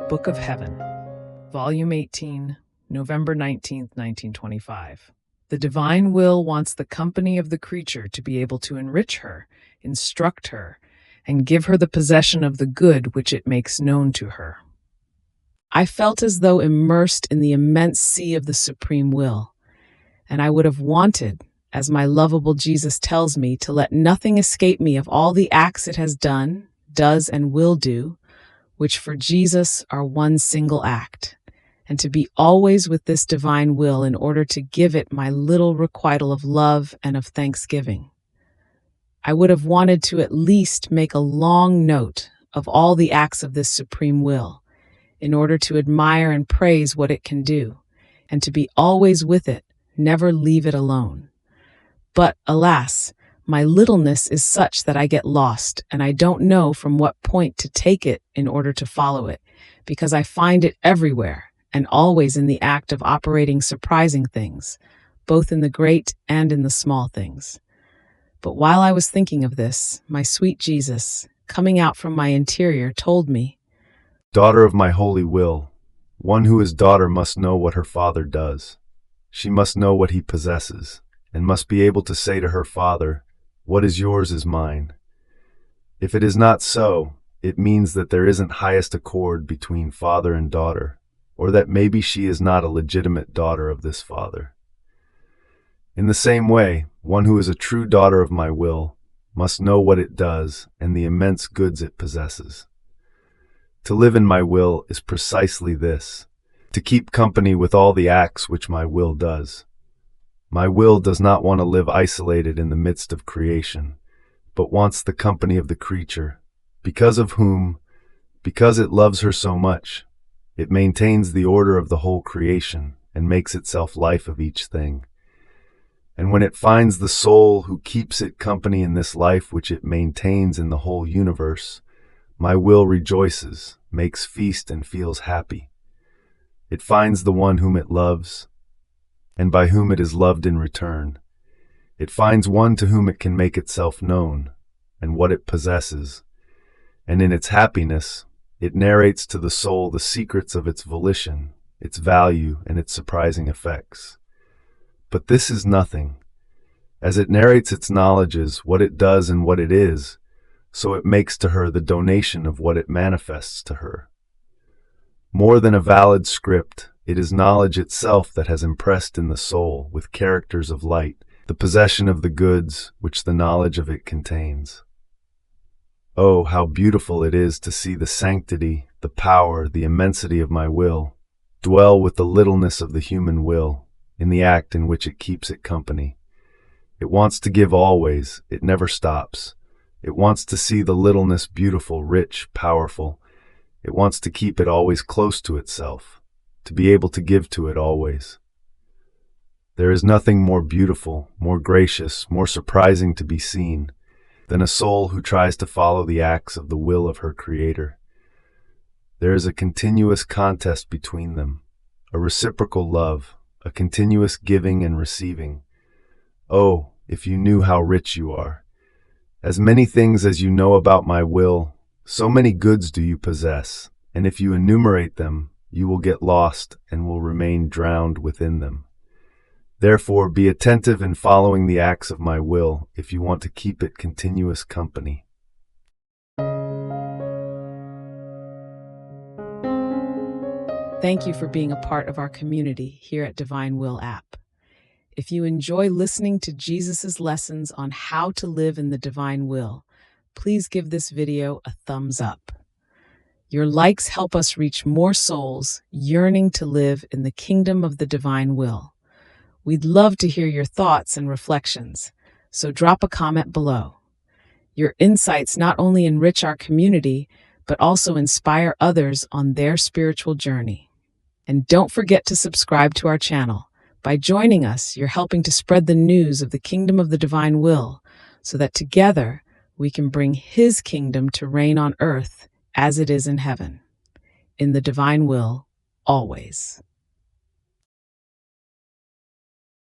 Book of Heaven, Volume 18, November 19th, 1925. The divine will wants the company of the creature to be able to enrich her, instruct her, and give her the possession of the good which it makes known to her. I felt as though immersed in the immense sea of the supreme will, and I would have wanted, as my lovable Jesus tells me, to let nothing escape me of all the acts it has done, does, and will do, which for Jesus are one single act, and to be always with this divine will in order to give it my little requital of love and of thanksgiving. I would have wanted to at least make a long note of all the acts of this supreme will, in order to admire and praise what it can do, and to be always with it, never leave it alone. But, alas, my littleness is such that I get lost, and I don't know from what point to take it in order to follow it, because I find it everywhere, and always in the act of operating surprising things, both in the great and in the small things. But while I was thinking of this, my sweet Jesus, coming out from my interior, told me, "Daughter of my holy will, one who is daughter must know what her father does. She must know what he possesses, and must be able to say to her father, 'What is yours is mine.' If it is not so, it means that there isn't highest accord between father and daughter, or that maybe she is not a legitimate daughter of this father. In the same way, one who is a true daughter of my will must know what it does and the immense goods it possesses. To live in my will is precisely this, to keep company with all the acts which my will does. My will does not want to live isolated in the midst of creation, but wants the company of the creature, because of whom, because it loves her so much, it maintains the order of the whole creation and makes itself life of each thing. And when it finds the soul who keeps it company in this life which it maintains in the whole universe, my will rejoices, makes feast, and feels happy. It finds the one whom it loves, and by whom it is loved in return. It finds one to whom it can make itself known, and what it possesses, and in its happiness, it narrates to the soul the secrets of its volition, its value, and its surprising effects. But this is nothing. As it narrates its knowledges, what it does and what it is, so it makes to her the donation of what it manifests to her. More than a valid script, it is knowledge itself that has impressed in the soul, with characters of light, the possession of the goods which the knowledge of it contains. Oh, how beautiful it is to see the sanctity, the power, the immensity of my will dwell with the littleness of the human will, in the act in which it keeps it company. It wants to give always, it never stops. It wants to see the littleness beautiful, rich, powerful. It wants to keep it always close to itself, to be able to give to it always. There is nothing more beautiful, more gracious, more surprising to be seen than a soul who tries to follow the acts of the will of her Creator. There is a continuous contest between them, a reciprocal love, a continuous giving and receiving. Oh, if you knew how rich you are! As many things as you know about my will, so many goods do you possess, and if you enumerate them, you will get lost and will remain drowned within them. Therefore, be attentive in following the acts of my will if you want to keep it continuous company. Thank you for being a part of our community here at Divine Will app. If you enjoy listening to Jesus' lessons on how to live in the divine will, please give this video a thumbs up. Your likes help us reach more souls yearning to live in the kingdom of the divine will. We'd love to hear your thoughts and reflections, so drop a comment below. Your insights not only enrich our community, but also inspire others on their spiritual journey. And don't forget to subscribe to our channel. By joining us, you're helping to spread the news of the kingdom of the divine will, so that together we can bring His kingdom to reign on earth as it is in heaven. In the divine will, always.